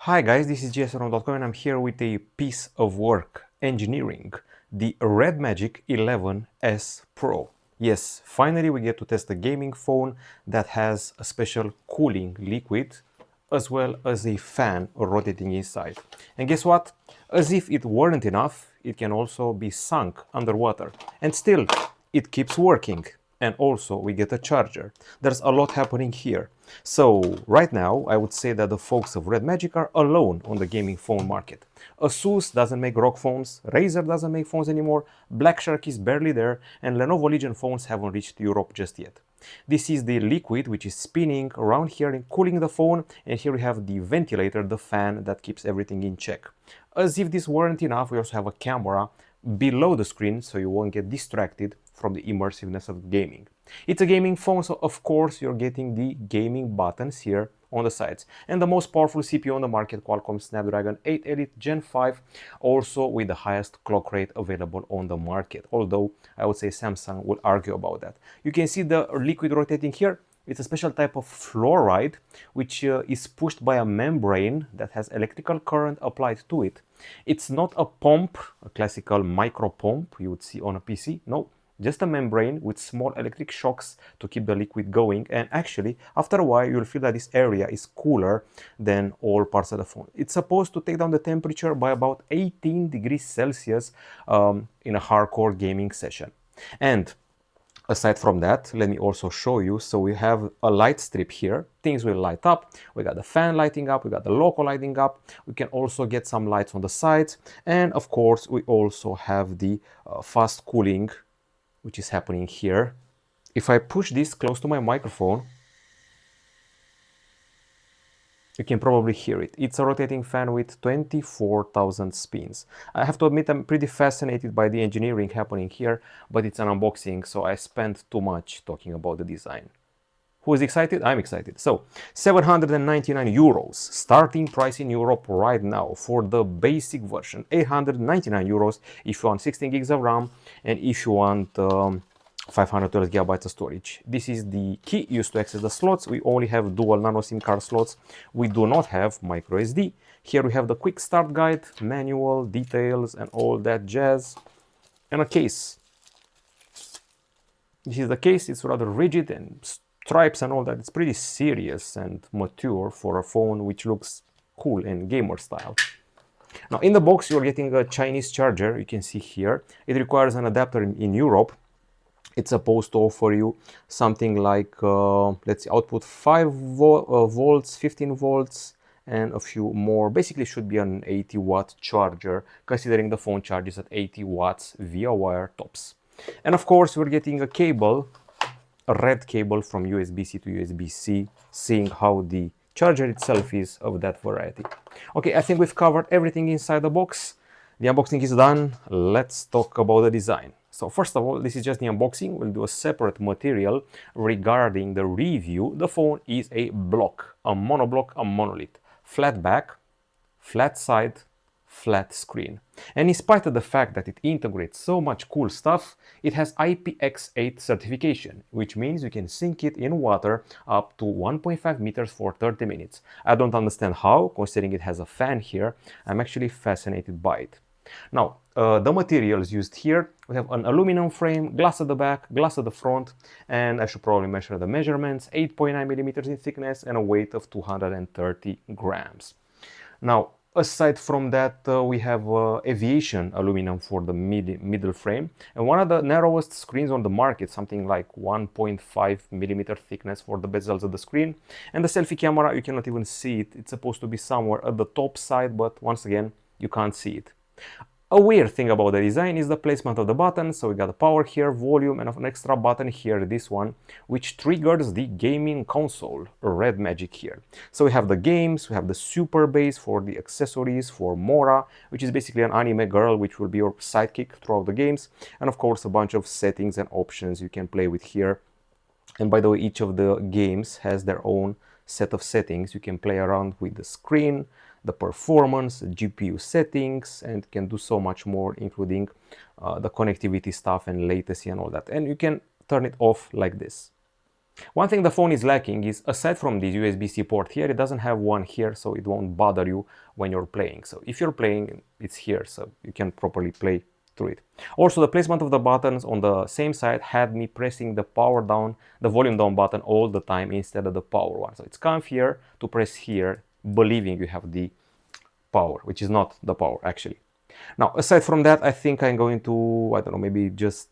Hi guys, this is gsrom.com and I'm here with a piece of work, engineering, the REDMAGIC 11S Pro. Yes, finally we get to test a gaming phone that has a special cooling liquid as well as a fan rotating inside. And guess what? As if it weren't enough, it can also be sunk underwater. And still, it keeps working. And also we get a charger. There's a lot happening here. So right now I would say that the folks of REDMAGIC are alone on the gaming phone market. Asus doesn't make ROG phones, Razer doesn't make phones anymore, Black Shark is barely there, and Lenovo Legion phones haven't reached Europe just yet. This is the liquid which is spinning around here and cooling the phone, and here we have the ventilator, the fan that keeps everything in check. As if this weren't enough, we also have a camera below the screen so you won't get distracted from the immersiveness of gaming. It's a gaming phone, so of course you're getting the gaming buttons here on the sides. And the most powerful CPU on the market, Qualcomm Snapdragon 8 Elite Gen 5, also with the highest clock rate available on the market. Although I would say Samsung will argue about that. You can see the liquid rotating here. It's a special type of fluoride which is pushed by a membrane that has electrical current applied to it. It's not a pump, a classical micro pump you would see on a PC. No, just a membrane with small electric shocks to keep the liquid going. And actually, after a while, you'll feel that this area is cooler than all parts of the phone. It's supposed to take down the temperature by about 18 degrees Celsius in a hardcore gaming session. And aside from that, let me also show you. So we have a light strip here. Things will light up. We got the fan lighting up. We got the local lighting up. We can also get some lights on the sides. And of course, we also have the fast cooling, which is happening here. If I push this close to my microphone, you can probably hear it. It's a rotating fan with 24,000 spins. I have to admit I'm pretty fascinated by the engineering happening here, but it's an unboxing, so I spent too much talking about the design. Who is excited? I'm excited. So, 799 euros, starting price in Europe right now for the basic version. 899 euros if you want 16 gigs of RAM and if you want 512 gigabytes of storage. This is the key used to access the slots. We only have dual nano SIM card slots. We do not have micro SD. Here we have the quick start guide, manual, details, and all that jazz, and a case. This is the case. It's rather rigid and stripes and all that. It's pretty serious and mature for a phone which looks cool and gamer style. Now in the box you're getting a Chinese charger. You can see here. It requires an adapter in Europe. It's supposed to offer you something like, let's see, output 5 volts, 15 volts, and a few more. Basically should be an 80 watt charger, considering the phone charges at 80 watts via wire tops. And of course, we're getting a cable, a red cable from USB-C to USB-C, seeing how the charger itself is of that variety. Okay, I think we've covered everything inside the box. The unboxing is done. Let's talk about the design. So first of all, this is just the unboxing. We'll do a separate material regarding the review. The phone is a block, a monoblock, a monolith. Flat back, flat side, flat screen. And in spite of the fact that it integrates so much cool stuff, it has IPX8 certification, which means you can sink it in water up to 1.5 meters for 30 minutes. I don't understand how, considering it has a fan here. I'm actually fascinated by it. Now, the materials used here, we have an aluminum frame, glass at the back, glass at the front, and I should probably measure the measurements, 8.9 millimeters in thickness and a weight of 230 grams. Now, aside from that, we have aviation aluminum for the middle frame, and one of the narrowest screens on the market, something like 1.5 millimeter thickness for the bezels of the screen. And the selfie camera, you cannot even see it. It's supposed to be somewhere at the top side, but once again, you can't see it. A weird thing about the design is the placement of the buttons. So we got a power here, volume, and an extra button here, this one, which triggers the gaming console, REDMAGIC here. So we have the games, we have the super bass for the accessories, for Mora, which is basically an anime girl, which will be your sidekick throughout the games, and of course a bunch of settings and options you can play with here. And by the way, each of the games has their own set of settings. You can play around with the screen, the performance, GPU settings, and can do so much more, including the connectivity stuff and latency and all that. And you can turn it off like this. One thing the phone is lacking is, aside from this USB-C port here, it doesn't have one here, so it won't bother you when you're playing. So if you're playing, it's here, so you can properly play through it. Also, the placement of the buttons on the same side had me pressing the power down, the volume down button all the time instead of the power one. So it's comfier to press here, believing you have the power, which is not the power actually. Now, aside from that, I think I'm going to, I don't know, maybe just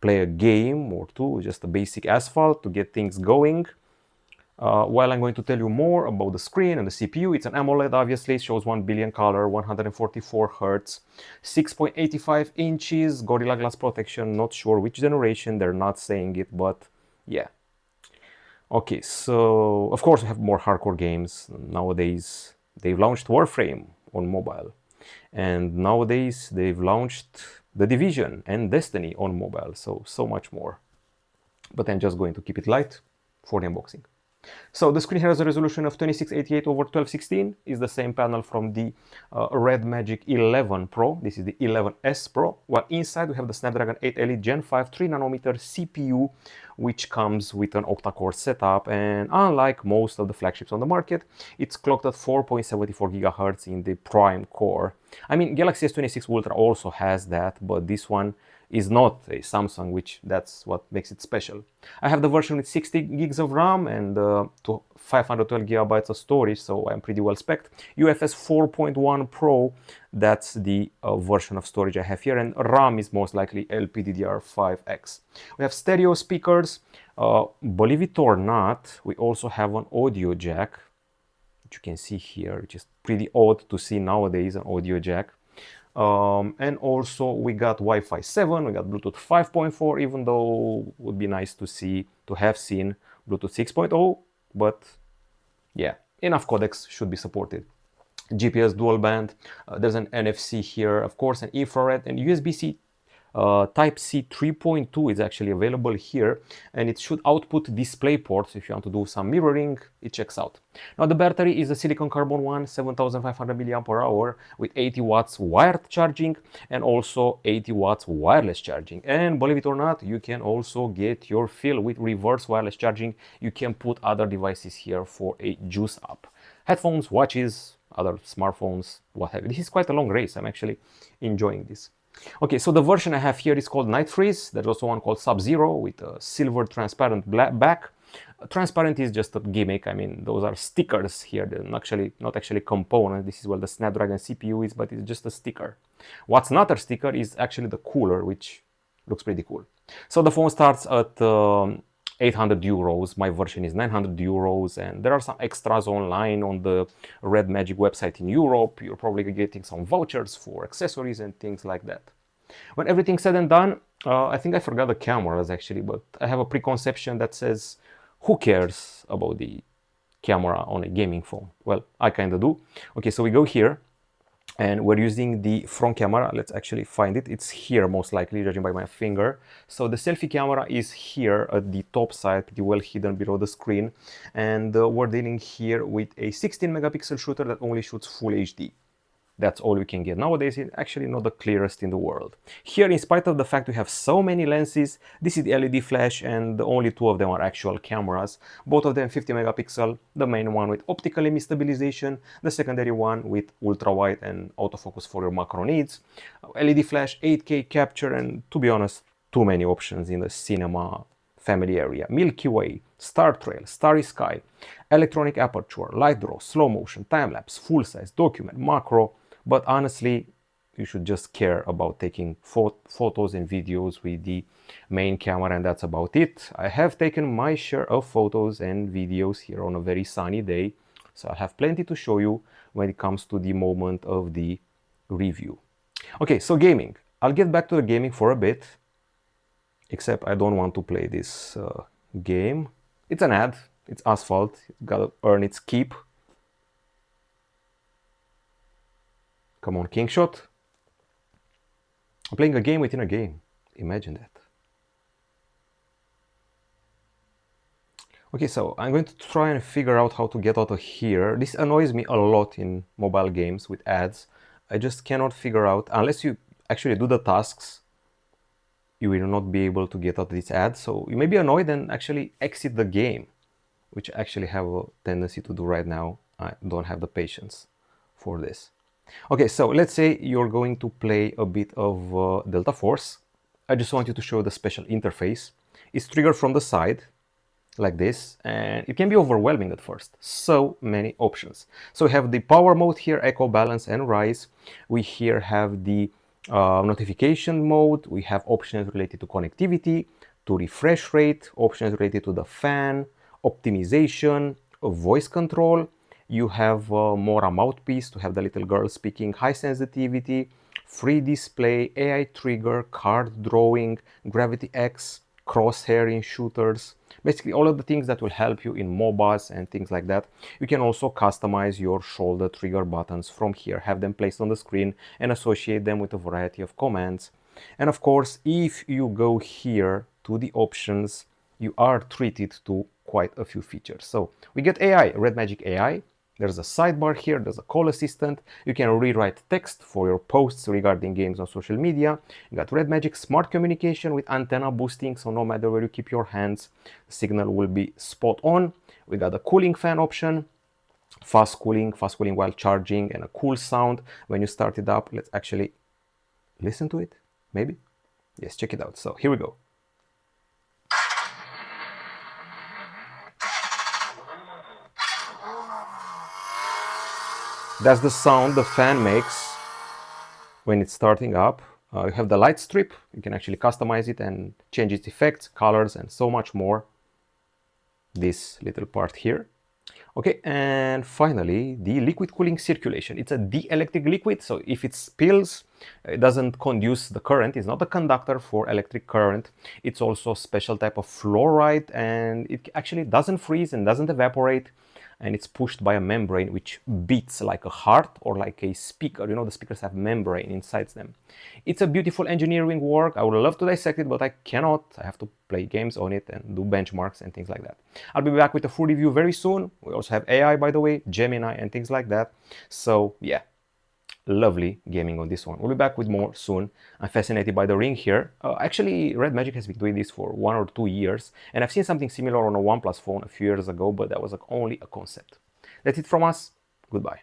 play a game or two, just a basic asphalt to get things going. While I'm going to tell you more about the screen and the CPU. It's an AMOLED, obviously. It shows 1 billion color, 144 Hz, 6.85 inches, Gorilla Glass protection. Not sure which generation, they're not saying it, but yeah. Okay, so of course we have more hardcore games. Nowadays, they've launched Warframe on mobile. And nowadays, they've launched The Division and Destiny on mobile, so much more. But I'm just going to keep it light for the unboxing. So the screen here has a resolution of 2688 over 1216, is the same panel from the REDMAGIC 11 Pro. This is the 11S Pro. While inside we have the Snapdragon 8 Elite Gen 5 3nm CPU, which comes with an octa-core setup, and unlike most of the flagships on the market, it's clocked at 4.74 GHz in the prime core. I mean, Galaxy S26 Ultra also has that, but this one is not a Samsung, which that's what makes it special. I have the version with 60 gigs of RAM and 512 gigabytes of storage, so I'm pretty well spec'd. UFS 4.1 Pro, that's the version of storage I have here, and RAM is most likely LPDDR5X. We have stereo speakers. Believe it or not, we also have an audio jack, which you can see here, which is pretty odd to see nowadays, an audio jack. And also we got Wi-Fi 7, we got Bluetooth 5.4, even though it would be nice to have seen Bluetooth 6.0, but yeah, enough codecs should be supported. GPS dual band, there's an NFC here, of course, an infrared, and USB-C Type-C 3.2 is actually available here, and it should output display ports. If you want to do some mirroring, it checks out. Now the battery is a silicon carbon one, 7500 mAh with 80 watts wired charging and also 80 watts wireless charging. And believe it or not, you can also get your fill with reverse wireless charging. You can put other devices here for a juice up. Headphones, watches, other smartphones, what have you. This is quite a long race. I'm actually enjoying this. Okay, so the version I have here is called Night Freeze. There's also one called Sub-Zero with a silver transparent black back. Transparent is just a gimmick. I mean, those are stickers here. They're not actually components. This is what the Snapdragon CPU is, but it's just a sticker. What's not a sticker is actually the cooler, which looks pretty cool. So the phone starts at 800 euros. My version is 900 euros, and there are some extras online on the REDMAGIC website in Europe. You're probably getting some vouchers for accessories and things like that. When everything's said and done, I think I forgot the cameras actually, but I have a preconception that says, who cares about the camera on a gaming phone? Well, I kind of do. Okay, so we go here, and we're using the front camera. Let's actually find it. It's here most likely, judging by my finger. So the selfie camera is here at the top side, pretty well hidden below the screen. And we're dealing here with a 16 megapixel shooter that only shoots full HD. That's all we can get nowadays. It's actually not the clearest in the world. Here, in spite of the fact we have so many lenses, this is the LED flash, and only two of them are actual cameras. Both of them 50 megapixel, the main one with optical image stabilization, the secondary one with ultra wide and autofocus for your macro needs. LED flash, 8K capture, and to be honest, too many options in the cinema family area. Milky Way, Star Trail, Starry Sky, electronic aperture, light draw, slow motion, time lapse, full size, document, macro. But honestly, you should just care about taking photos and videos with the main camera, and that's about it. I have taken my share of photos and videos here on a very sunny day, so I have plenty to show you when it comes to the moment of the review. Okay, so gaming. I'll get back to the gaming for a bit, except I don't want to play this game. It's an ad, it's Asphalt, it's gotta earn its keep. Come on, King Shot. I'm playing a game within a game. Imagine that. Okay, so I'm going to try and figure out how to get out of here. This annoys me a lot in mobile games with ads. I just cannot figure out, unless you actually do the tasks, you will not be able to get out this ad. So you may be annoyed and actually exit the game, which I actually have a tendency to do right now. I don't have the patience for this. Okay, so let's say you're going to play a bit of Delta Force. I just want you to show the special interface. It's triggered from the side, like this, and it can be overwhelming at first. So many options. So we have the power mode here, echo, balance, and rise. We here have the notification mode. We have options related to connectivity, to refresh rate, options related to the fan, optimization, voice control. You have more a mouthpiece to have the little girl speaking, high sensitivity, free display, AI trigger, card drawing, gravity X, crosshair in shooters, basically all of the things that will help you in MOBAs and things like that. You can also customize your shoulder trigger buttons from here, have them placed on the screen and associate them with a variety of commands. And of course, if you go here to the options, you are treated to quite a few features. So we get AI, REDMAGIC AI. There's a sidebar here, there's a call assistant. You can rewrite text for your posts regarding games on social media. You got REDMAGIC smart communication with antenna boosting, so no matter where you keep your hands, the signal will be spot on. We got a cooling fan option, fast cooling while charging, and a cool sound when you start it up. Let's actually listen to it, maybe? Yes, check it out. So here we go. That's the sound the fan makes when it's starting up. You have the light strip. You can actually customize it and change its effects, colors, and so much more. This little part here. Okay, and finally, the liquid cooling circulation. It's a dielectric liquid, so if it spills, it doesn't conduce the current. It's not a conductor for electric current. It's also a special type of fluoride, and it actually doesn't freeze and doesn't evaporate. And it's pushed by a membrane which beats like a heart or like a speaker. You know, the speakers have membrane inside them. It's a beautiful engineering work. I would love to dissect it, but I cannot. I have to play games on it and do benchmarks and things like that. I'll be back with a full review very soon. We also have AI, by the way, Gemini and things like that. So yeah, lovely gaming on this one. We'll be back with more soon. I'm fascinated by the ring here. Actually, REDMAGIC has been doing this for 1 or 2 years, and I've seen something similar on a OnePlus phone a few years ago, but that was only a concept. That's it from us. Goodbye.